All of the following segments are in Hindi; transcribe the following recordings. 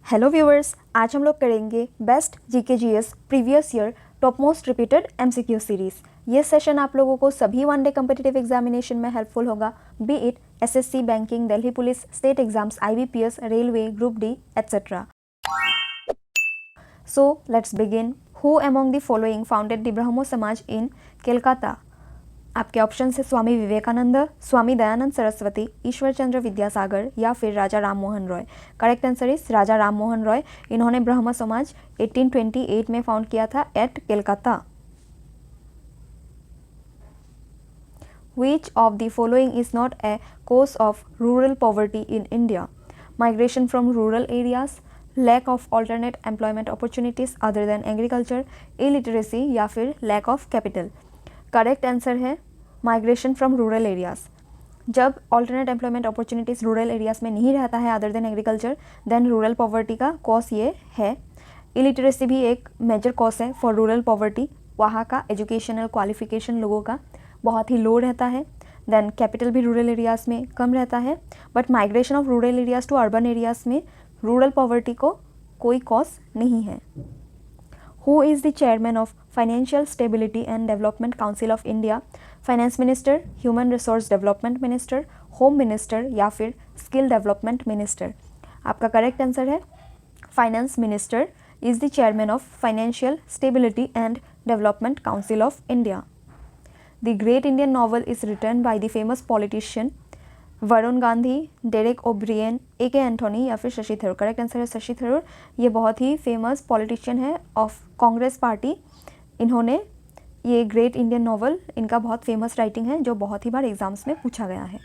हेलो व्यूअर्स, आज हम लोग करेंगे best GK GS previous year top most repeated MCQ series. ये सेशन आप लोगों को सभी वनडे कम्पिटिटिव एग्जामिनेशन में हेल्पफुल होगा, be it SSC, banking, Delhi police, state exams, IBPS, railway, group D etcetera. So let's begin. Who among the following founded the Brahmo Samaj in Calcutta? आपके ऑप्शन है स्वामी विवेकानंद, स्वामी दयानंद सरस्वती, ईश्वर चंद्र विद्यासागर या फिर Raja Ram Mohan Roy. Correct answer is Raja Ram Mohan Roy. इन्होंने ब्रह्म समाज 1828 में फाउंड किया था at Calcutta. Which of the following is not a cause of rural poverty in India? Migration from rural areas, lack of alternate employment opportunities other than agriculture, illiteracy या फिर lack of capital। Correct answer है माइग्रेशन फ्रॉम रूरल एरियाज। जब alternate employment opportunities rural areas में नहीं रहता है other than agriculture, then rural poverty का कॉज ये है। इलिटरेसी भी एक मेजर कॉज है फॉर रूरल पॉवर्टी। वहाँ का एजुकेशनल क्वालिफिकेशन लोगों का बहुत ही लो रहता है। देन कैपिटल भी रूरल एरियाज में कम रहता है। But migration of rural areas to urban areas में रूरल पॉवर्टी को कोई कॉज नहीं है। Who is the chairman of Financial Stability and Development Council of India? Finance minister, human resource development minister, home minister या फिर स्किल डेवलपमेंट मिनिस्टर। आपका करेक्ट आंसर है finance minister is the chairman of financial stability and development council of India. The great Indian novel is written by the famous politician Varun Gandhi, Derek O'Brien, A K. Antony या फिर शशि थरूर। करेक्ट आंसर है शशि थरूर। ये बहुत ही फेमस पॉलिटिशियन है ऑफ कांग्रेस पार्टी। इन्होंने ये ग्रेट इंडियन नॉवल, इनका बहुत फेमस राइटिंग है जो बहुत ही बार एग्जाम्स में पूछा गया है।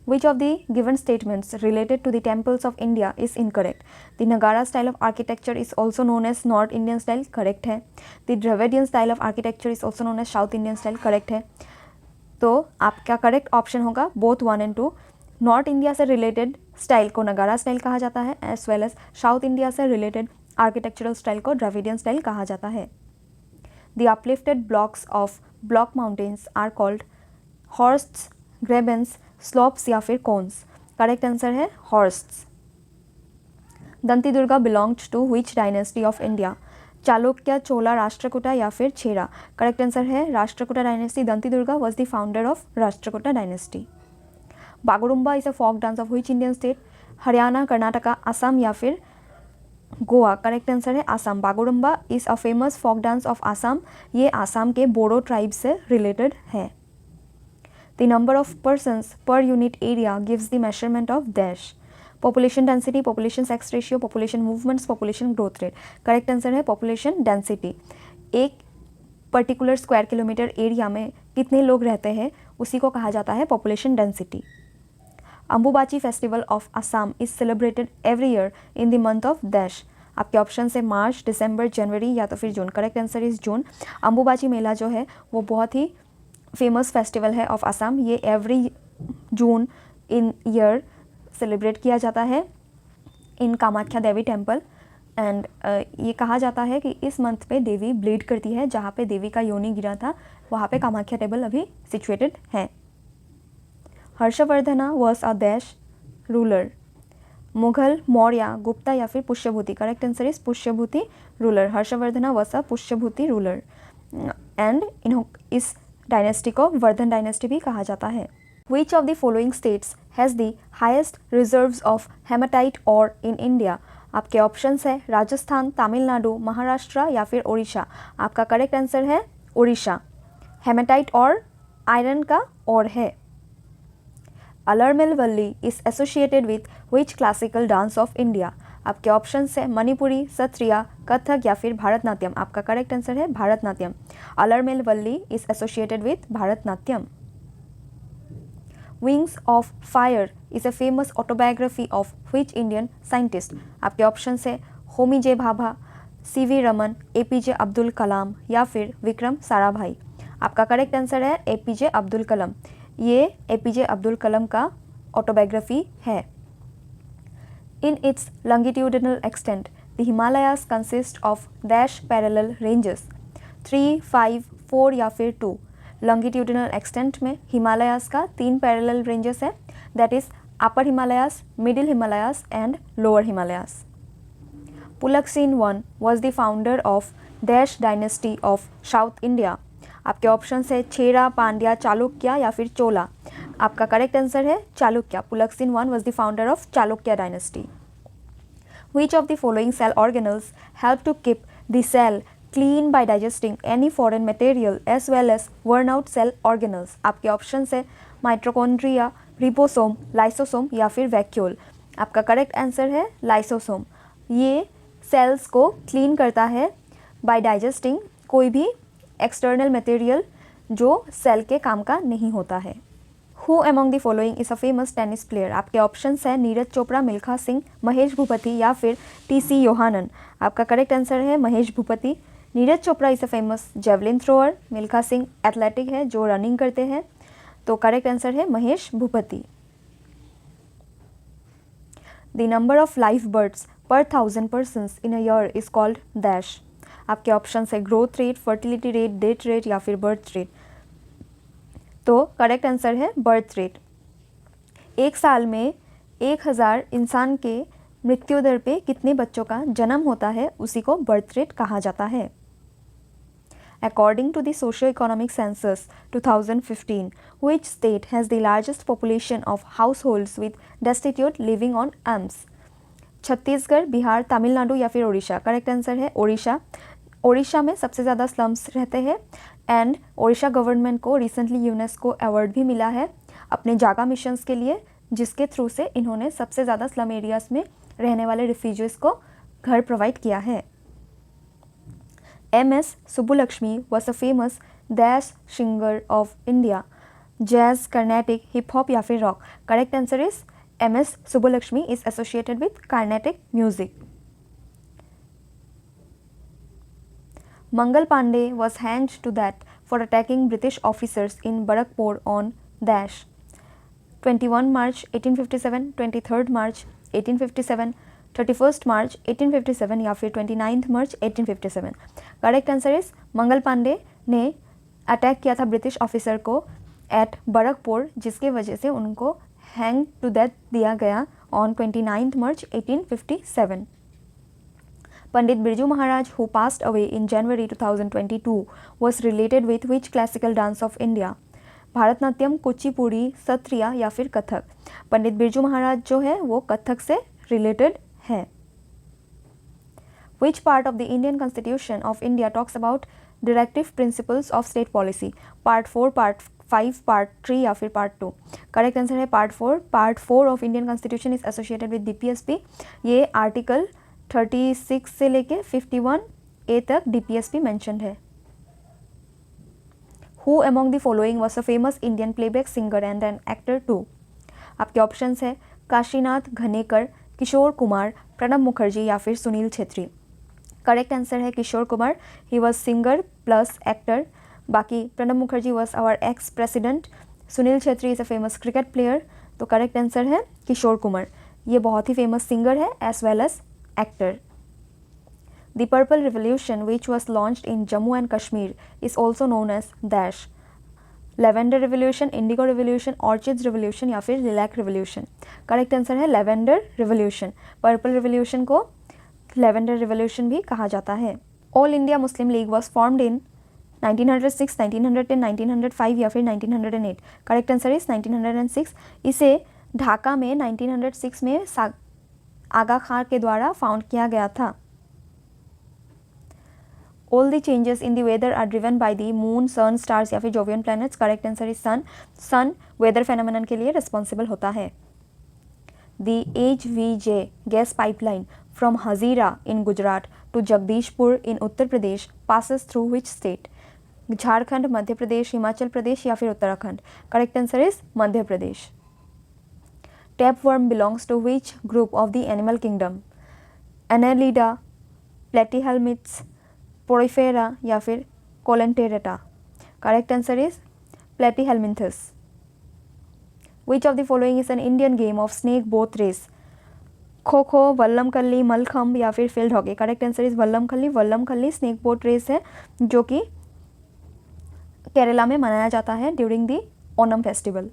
Which of the given statements related to the temples of India is incorrect? The Nagara style of architecture is also known as North Indian style. correct है। The Dravidian style of architecture is also known as South Indian style. correct है। तो आपका करेक्ट ऑप्शन होगा बोथ 1 and 2। नॉर्थ इंडिया से रिलेटेड स्टाइल को नगारा स्टाइल कहा जाता है, as well as south India से रिलेटेड आर्किटेक्चरल स्टाइल को द्रविडियन स्टाइल कहा जाता है। The uplifted blocks of block mountains are called horsts, grabens, slopes या फिर कोन्स। करेक्ट आंसर है horsts. Danti Durga belonged to which dynasty of India? Chalukya, Chola, Rashtrakuta या फिर चेरा। करेक्ट आंसर है Rashtrakuta dynasty. Dantidurga was the founder of Rashtrakuta dynasty. Bagurumba is a folk dance of which Indian state? Haryana, Karnataka, Assam या फिर गोवा। करेक्ट आंसर है Assam. Bagurumba is a famous folk dance of Assam. ये आसाम के बोडो ट्राइब से रिलेटेड है। The number of persons per unit area gives the measurement of dash. Population density, population sex ratio, population movements, population growth rate. Correct answer है पॉपुलेशन डेंसिटी। एक पर्टिकुलर स्क्वायर किलोमीटर एरिया में कितने लोग रहते हैं उसी को कहा जाता है population density. Ambubachi festival of Assam is celebrated every year in the month of dash. आपके ऑप्शन है मार्च, दिसंबर, जनवरी या तो फिर June. Correct answer is June. Ambubachi Mela जो है वो बहुत ही फेमस फेस्टिवल है ऑफ असम। ये every June in year celebrate किया जाता है in Kamakhya Devi temple. And ये कहा जाता है कि इस मंथ पे देवी ब्लीड करती है। जहाँ पे देवी का योनि गिरा था वहाँ पे कामाख्या टेम्पल अभी सिचुएटेड है। Harshavardhana was a dash ruler? Mughal, Maurya, Gupta या फिर Pushyabhuti. Correct answer is Pushyabhuti ruler. Harshavardhana was a Pushyabhuti ruler and इस डायनेस्टी को वर्धन डायनेस्टी भी कहा जाता है। Which of the following states has the highest reserves of hematite ore in India? आपके ऑप्शंस है राजस्थान, तमिलनाडु, महाराष्ट्र या फिर ओडिशा। आपका करेक्ट आंसर है ओडिशा। हेमेटाइट और आयरन का और है। Alarmel Valli is associated with which classical dance of India? आपके ऑप्शंस है मणिपुरी, सत्रिया, कथक या फिर भारतनाट्यम। आपका करेक्ट आंसर है Bharatanatyam. Alarmel Valli is associated with Bharatanatyam. Wings of Fire is a famous autobiography of which Indian scientist? आपके ऑप्शन है होमी जे भाभा, सीवी रमन, एपीजे अब्दुल कलाम या फिर विक्रम साराभाई। आपका करेक्ट आंसर है एपीजे अब्दुल कलाम। ये एपीजे अब्दुल कलाम का ऑटोबायोग्राफी है। In its longitudinal extent, the Himalayas consist of dash parallel ranges 3, 5, 4 या फिर 2। लॉन्गिट्यूडिनल एक्सटेंट में हिमालयाज़ का 3 पैरेलल रेंजेस है, that is Upper Himalayas, Middle Himalayas and Lower Himalayas. Pulaksin I was the founder of Dash dynasty of South India. आपके ऑप्शन है चेरा, पांड्या, चालुक्य या फिर चोला. आपका करेक्ट आंसर है Chalukya. पुलकसिन I was the founder of Chalukya dynasty. Which of the following cell organelles help to keep the cell clean by digesting any foreign material as well as worn out cell organelles? आपके ऑप्शन है माइट्रोकॉन्ड्रिया, रिबोसोम, लाइसोसोम या फिर वैक्यूल. आपका करेक्ट आंसर है लाइसोसोम. ये सेल्स को क्लीन करता है बाय डाइजेस्टिंग कोई भी एक्सटर्नल मटेरियल जो सेल के काम का नहीं होता है. Who among the following is a famous tennis player? आपके ऑप्शंस हैं नीरज चोपड़ा, मिल्खा सिंह, महेश भूपति या फिर टी.सी. योहानन. आपका करेक्ट आंसर है Mahesh Bhupathi. Neeraj Chopra is a famous javelin thrower, Milkha Singh athletic है जो रनिंग करते हैं. तो करेक्ट आंसर है Mahesh Bhupathi. The number of life birds पर 1000 persons in a year is called dash. आपके ऑप्शन है growth rate, fertility rate, death rate या फिर बर्थ रेट. तो करेक्ट आंसर है बर्थ रेट. एक साल में 1000 इंसान के मृत्यु दर पे कितने बच्चों का जन्म होता है उसी को बर्थ रेट कहा जाता है. According to the socio-economic census 2015, which state has the largest population of households with destitute living on alms? Chhattisgarh, Bihar, Tamil Nadu या फिर ओडिशा. करेक्ट आंसर है ओडिशा. ओडिशा में सबसे ज़्यादा स्लम्स रहते हैं एंड ओडिशा गवर्नमेंट को रिसेंटली यूनेस्को अवार्ड भी मिला है अपने जागा मिशंस के लिए, जिसके थ्रू से इन्होंने सबसे ज़्यादा स्लम एरियाज़ में रहने वाले रिफ्यूजीज़ को घर प्रोवाइड किया है. M.S. Subbulakshmi was a famous dash singer of India. Jazz, Carnatic, hip hop या फिर rock. Correct answer is M.S. Subbulakshmi is associated with Carnatic music. Mangal Pandey was hanged to death for attacking British officers in Barakpur on dash. 21 March 1857, 23rd March 1857, 31st मार्च 1857 या फिर 29th March 1857. Correct answer is Mangal Pandey ने अटैक किया था ब्रिटिश ऑफिसर को एट बरकपुर, जिसके वजह से उनको हैंग टू डेथ दिया गया on 29th March 1857. Pandit Birju Maharaj who passed away in January 2022 was related with which classical dance of India? Bharatanatyam, Kuchipudi, Sattriya या फिर कथक. पंडित बिरजू महाराज जो है वो कथक से रिलेटेड है. Which part of the Indian Constitution of India talks about directive principles of state policy? Part 4, Part 5, Part 3 या फिर Part 2. करेक्ट आंसर है Part 4. Part 4 of Indian Constitution is associated with DPSP. ये आर्टिकल 36 से लेके 51A तक DPSP mentioned है. Who among the following was a famous Indian playback singer and an actor too? आपके ऑप्शंस है काशीनाथ घनेकर, किशोर कुमार, प्रणब मुखर्जी या फिर सुनील छेत्री. करेक्ट आंसर है Kishore Kumar. He was singer plus actor. बाकी Pranab Mukherjee was our ex president. Sunil Chhetri is a famous cricket player. तो करेक्ट आंसर है किशोर कुमार. ये बहुत ही फेमस सिंगर है as well as actor. The purple revolution which was launched in Jammu and Kashmir is also known as dash. Lavender revolution, indigo revolution, orchids revolution या फिर लिलैक रिवोल्यूशन. करेक्ट आंसर है लेवेंडर रिवोल्यूशन. पर्पल रिवोल्यूशन को लेवेंडर रिवोल्यूशन भी कहा जाता है. All India Muslim league was formed in 1906, 1910, 1905 या फिर 1908. Correct answer is 1906. इसे ढाका में 1906 में आगा खान के द्वारा फाउंड किया गया था. All the changes in the weather are driven by the moon, sun, stars या फिर Jovian planets. Correct answer is sun. Sun weather phenomenon के लिए responsible होता है. The HVJ gas pipeline from Hazira in Gujarat to Jagdishpur in Uttar Pradesh passes through which state? Jharkhand, Madhya Pradesh, Himachal Pradesh या फिर Uttarakhand. Correct answer is Madhya Pradesh. Tapeworm belongs to which group of the animal kingdom? Annelida, Platyhelminths, porifera या फिर coelenterata. Correct answer is platyhelminthes. Which of the following is an Indian game of snake boat race? Kho Kho, Vallam Kali, Mallakhamb या फिर field hockey. Correct answer is Vallam Kali. Vallam खल्ली स्नेक बोट रेस है जो कि केरला में मनाया जाता है during the Onam festival.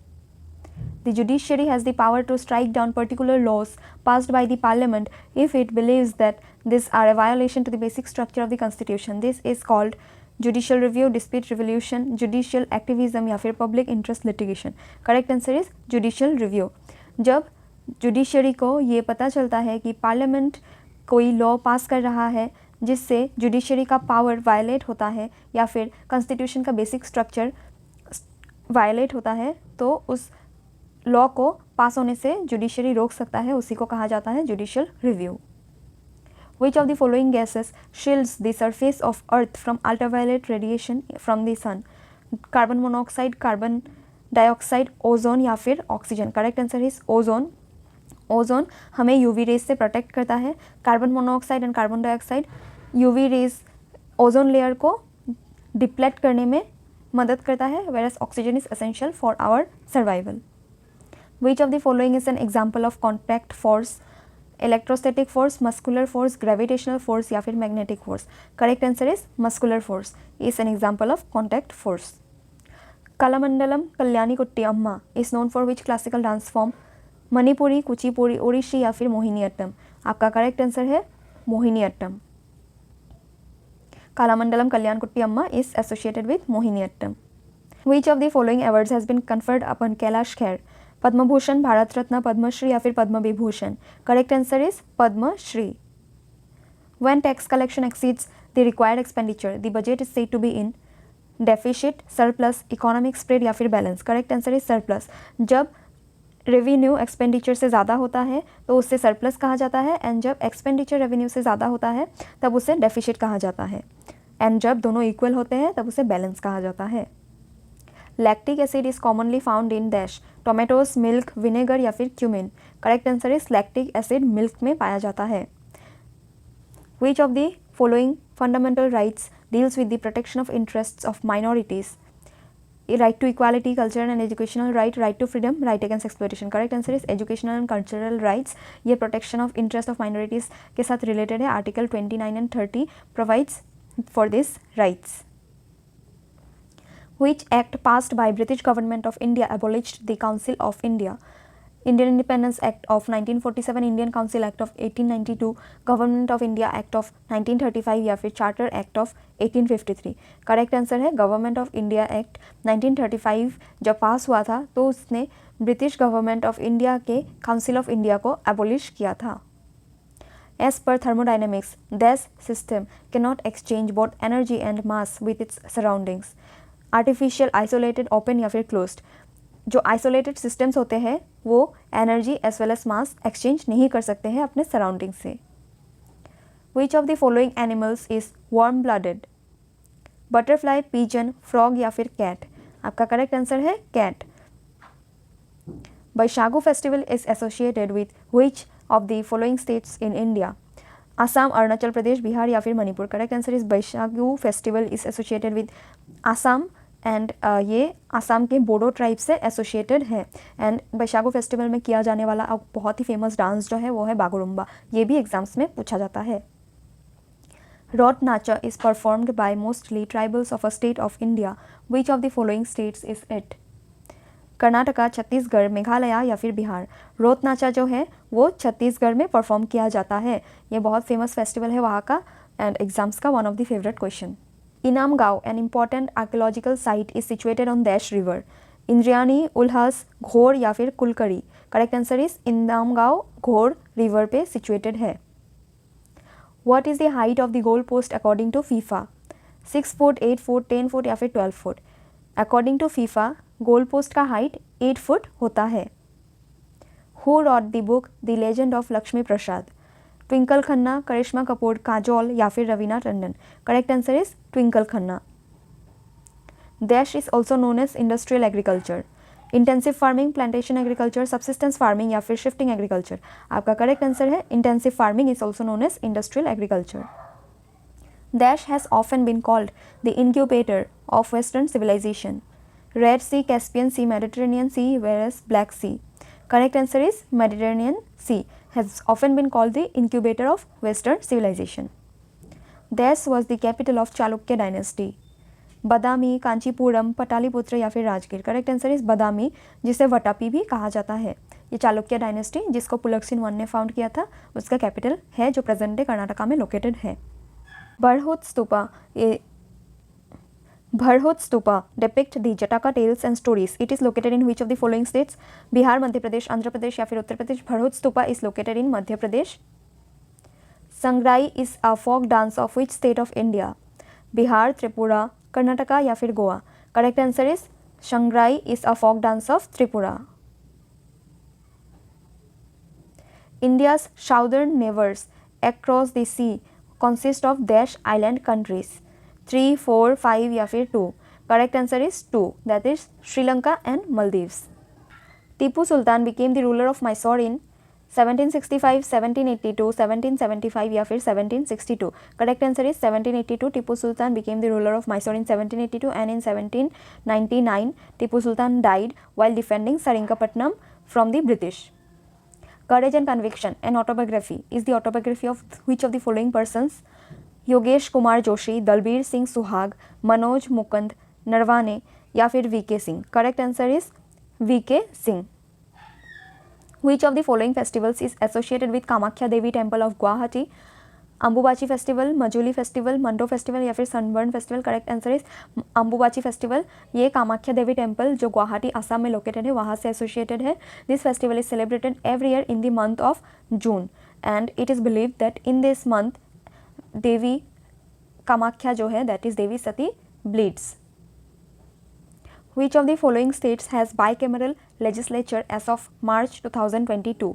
The judiciary has the power to strike down particular laws passed by the parliament if it believes that these are a violation to the basic structure of the constitution. This is called judicial review, dispute resolution, judicial activism या फिर public interest litigation. Correct answer is judicial review. जब जुडिशरी को ये पता चलता है कि पार्लियामेंट कोई लॉ पास कर रहा है जिससे जुडिशरी का पावर वायलेट होता है या फिर कॉन्स्टिट्यूशन का बेसिक स्ट्रक्चर वायलेट होता है, तो उस लॉ को पास होने से जुडिशरी रोक सकता है, उसी को कहा जाता है judicial review. Which of the following gases shields the surface of earth from ultraviolet radiation from the sun? Carbon monoxide, carbon dioxide, ozone या फिर oxygen. Correct answer is ozone. Ozone हमें यूवी रेज से प्रोटेक्ट करता है. Carbon monoxide and carbon dioxide UV rays ozone layer को डिप्लेट करने में मदद करता है, whereas oxygen is essential for our survival. Which of the following is an example of contact force? Electrostatic force, muscular force, gravitational force या फिर magnetic force. Correct answer is muscular force is an example of contact force. Kalamandalam Kalyani Kutti Amma is known for which classical dance form? Manipuri, Kuchipudi, Odissi या फिर मोहिनीअट्टम. आपका करेक्ट आंसर है Mohiniyattam. Kalamandalam Kalyankutti Amma is associated with Mohiniyattam. Which of the following awards has been conferred upon Kailash Kher? Padma Bhushan, Bharat Ratna, Padma Shri या फिर Padma Vibhushan. Correct answer is Padma Shri. When tax collection exceeds the required expenditure, the budget is said to be in deficit, surplus, economic spread या फिर balance. Correct answer is surplus. जब रेवेन्यू एक्सपेंडिचर से ज़्यादा होता है तो उसे सरप्लस कहा जाता है, एंड जब एक्सपेंडिचर रेवेन्यू से ज़्यादा होता है तब उसे डेफिसिट कहा जाता है, एंड जब दोनों इक्वल होते हैं तब उसे बैलेंस कहा जाता है. Lactic acid is commonly found in dash, tomatoes, milk, vinegar या फिर cumin. Correct answer is lactic acid milk में पाया जाता है. Which of the following fundamental rights deals with the protection of interests of minorities? Right to equality, cultural and educational right, right to freedom, right against exploitation. Correct answer is educational and cultural rights. ये protection of interest of minorities के साथ रिलेटेड है. Article 29 and 30 provides for this rights. Which act passed by British government of India abolished the Council of India? Indian Independence Act of 1947, Indian Council Act of 1892, Government of India Act of 1935 या फिर Charter Act of 1853. Correct answer है गवर्नमेंट ऑफ इंडिया एक्ट 1935. जब पास हुआ था तो उसने ब्रिटिश गवर्नमेंट ऑफ इंडिया के काउंसिल ऑफ इंडिया को एबोलिश किया था. As per thermodynamics, this system cannot exchange both energy and mass with its surroundings. Artificial, isolated, open या फिर क्लोज्ड. जो आइसोलेटेड सिस्टम्स होते हैं वो energy as well as mass exchange नहीं कर सकते हैं अपने सराउंडिंग से. Which of the following animals is warm blooded? Butterfly, pigeon, frog या फिर कैट. आपका करेक्ट आंसर है cat. Baishagu festival is associated with which of the following states in India? Assam, Arunachal Pradesh, Bihar या फिर Manipur. Correct answer is Baishagu festival is associated with Assam, and ये आसाम के बोडो ट्राइब से एसोसिएटेड है. एंड बैशागु फेस्टिवल में किया जाने वाला अब बहुत ही फेमस डांस जो है वो है बागुरुम्बा. ये भी एग्जाम्स में पूछा जाता है. रॉट नाचा is performed by mostly tribals of a state of India. Which of the following states is it? Karnataka, Chhattisgarh, Meghalaya या फिर बिहार. रोत नाचा जो है वो छत्तीसगढ़ में परफॉर्म किया जाता है. ये बहुत फेमस फेस्टिवल है वहाँ का, एंड एग्जाम्स का one of the favourite question. इनाम गांव, an important archaeological site, is situated on Dash River. इंद्रियानी, उल्हास, घोर या फिर कुलकड़ी. करेक्ट आंसर इज इनाम गांव घोर रिवर पे सिचुएटेड है. What is the height of the goal post according to FIFA? 6 foot, 8 foot, 10 foot या फिर 12 foot. According to FIFA goal post का हाइट 8 फुट होता है. Who wrote the book the legend of Lakshmi Prasad? Twinkle Khanna, Karisma Kapoor, Kajol या फिर Raveena Tandon. Correct answer is Twinkle Khanna. Dash is also known as industrial agriculture. Intensive farming, plantation agriculture, subsistence farming या फिर शिफ्टिंग एग्रीकल्चर. आपका करेक्ट आंसर है intensive farming is also known as industrial agriculture. Dash has often been called the incubator of western civilization. Red Sea, Caspian Sea, Mediterranean Sea, whereas Black Sea. Correct answer is Mediterranean Sea has often been called the incubator of Western civilization. This was the capital of Chalukya dynasty. बदामी, कांचीपुरम, पटालीपुत्र या फिर राजगीर। करेक्ट आंसर इज बदामी, जिसे वटापी भी कहा जाता है। ये चालुक्य डायनेस्टी जिसको पुलकेशिन I ने फाउंड किया था उसका कैपिटल है, जो प्रेजेंट डे कर्नाटका में लोकेटेड है। Bharhut Stupa depict the Jataka tales and stories. It is located in which of the following states? Bihar, Madhya Pradesh, Andhra Pradesh या फिर Uttar Pradesh. Bharhut Stupa is located in Madhya Pradesh. Sangrai is a folk dance of which state of India? Bihar, Tripura, Karnataka या फिर Goa. Correct answer is Sangrai is a folk dance of Tripura. India's southern neighbors across the sea consist of dash island countries. 3, 4, 5 या फिर 2। Correct answer is 2, that is Sri Lanka and Maldives. Tipu Sultan became the ruler of Mysore in 1765, 1782, 1775 या फिर 1762। Correct answer is 1782. Tipu Sultan became the ruler of Mysore in 1782 and in 1799 Tipu Sultan died while defending Seringapatam from the British. Courage and Conviction, an autobiography, is the autobiography of which of the following persons? Yogesh Kumar Joshi, Dalbir Singh Suhag, Manoj Mukund Naravane या फिर VK Singh. Correct answer is VK Singh. Which of the following festivals is associated with Kamakhya Devi temple of Guwahati? Ambubachi festival, Majuli festival, Mando festival या फिर Sunburn festival. Correct answer is Ambubachi festival. ये कामाख्या देवी टेम्पल जो गुवाहाटी असम में लोकेटेड है वहाँ से एसोसिएटेड है। This festival is celebrated every year in the month of June and it is believed that in this month Devi Kamakhya जो है that is Devi Sati bleeds. Which of the following states has bicameral legislature as of March 2022?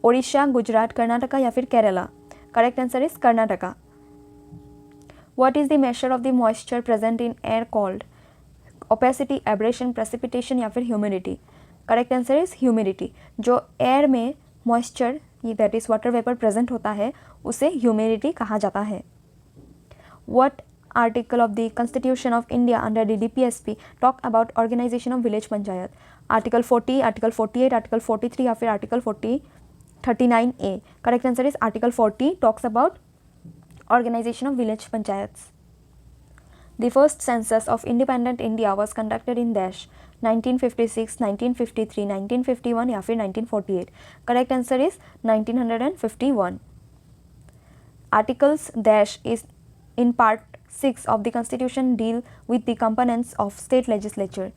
Odisha, Gujarat, Karnataka या फिर Kerala. Correct answer is Karnataka. What is the measure of the moisture present in air called? Opacity, aberration, precipitation या फिर humidity। Correct answer is humidity. जो एयर में moisture that is water vapour present होता है उसे ह्यूमिडिटी कहा जाता है। What article of the Constitution of India under the DPSP talk about organization of village panchayat? Article 40, Article 48, Article 43 या फिर Article 39A। Correct answer is Article 40 talks about organization of village panchayats. The first census of independent India was conducted in dash 1956, 1953, 1951 या फिर 1948। Correct answer is 1951. Articles dash is in part 6 of the Constitution deal with the components of state legislature.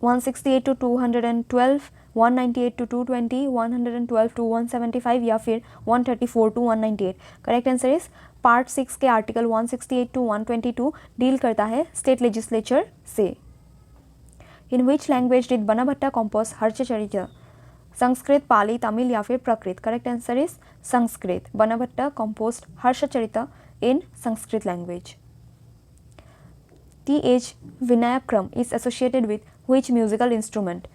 168 to 212, 198 to 220, 112 to 175 या फिर 134 to 198। Correct answer is part 6 के आर्टिकल 168 to 122 डील करता है स्टेट लेजिस्लेचर से। In which language did Banabhatta compose Harshacharita? Sanskrit, Pali, Tamil या फिर Prakrit. Correct answer is Sanskrit. Banabhatta composed Harshacharita in Sanskrit language. T.H. Vinayakram is associated with which musical instrument?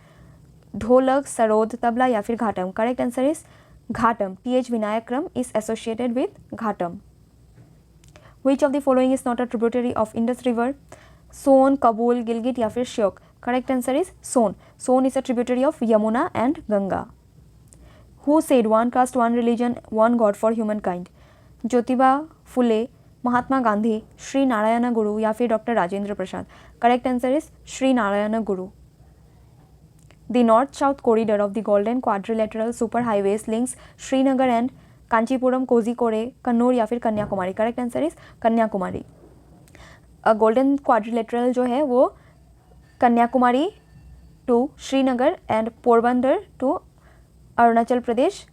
ढोलक, सरोद, तबला या फिर ghatam. Correct answer is ghatam. T.H. Vinayakram is associated with ghatam. Which of the following is not a tributary of Indus River? सोन, कबूल, गिलगित या फिर Shyok. Correct answer is Son. Son is a tributary of Yamuna and Ganga. Who said one caste, one religion, one God for humankind? Jyotiba Phule, Mahatma Gandhi, Shri Narayana Guru या फिर doctor Rajendra Prasad. Correct answer is Shri Narayana Guru. The north south corridor of the golden quadrilateral super highways links Srinagar and Kanchipuram, Kozhikode, Kannur या फिर Kanyakumari. Correct answer is Kanyakumari. Golden quadrilateral जो है वो Kanyakumari to Srinagar and Porbandar to Arunachal Pradesh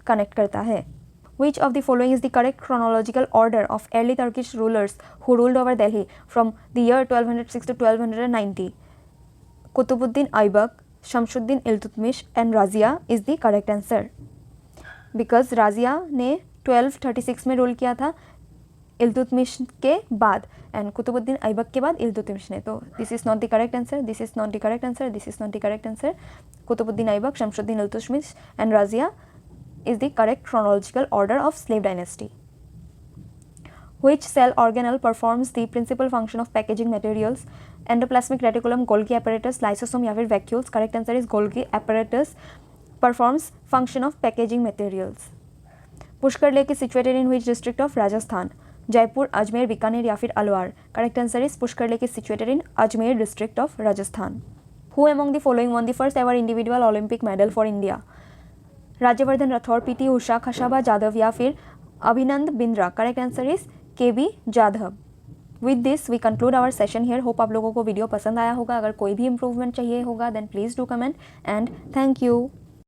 connect करता है। Which of the following is the correct chronological order of early Turkish rulers who ruled over Delhi from the year 1206 to 1290? Qutbuddin Aybak, Shamsuddin Iltutmish and Razia is the correct answer. Because Razia ने 1236 में रूल किया था इल्तुतमिश के बाद एंड कुतुबुद्दीन ऐबक के बाद इल्तुतमिश ने। तो this is not the correct answer, this is not the correct answer, this is not the correct answer. Qutubuddin Aibak, Shamsuddin Iltutmish and Razia is the correct chronological order of slave dynasty. Which cell organelle performs the principal function of packaging materials? Endoplasmic reticulum, Golgi apparatus, lysosome या फिर vacuoles? Correct answer is Golgi apparatus performs function of packaging materials. Pushkar Lake is situated in which district of Rajasthan? Jaipur, Ajmer, Bikaner या फिर Alwar? Correct answer is Pushkar lake is situated in Ajmer district of Rajasthan. Who among the following won the first ever individual Olympic medal for India? Rajyavardhan Rathore, PT Usha, Khashaba Jadhav या फिर Abhinav Bindra? Correct answer is KB Jadhav. With this we conclude our session here. Hope आप लोगों को वीडियो पसंद आया होगा. अगर कोई भी इंप्रूवमेंट चाहिए होगा then please do comment and thank you.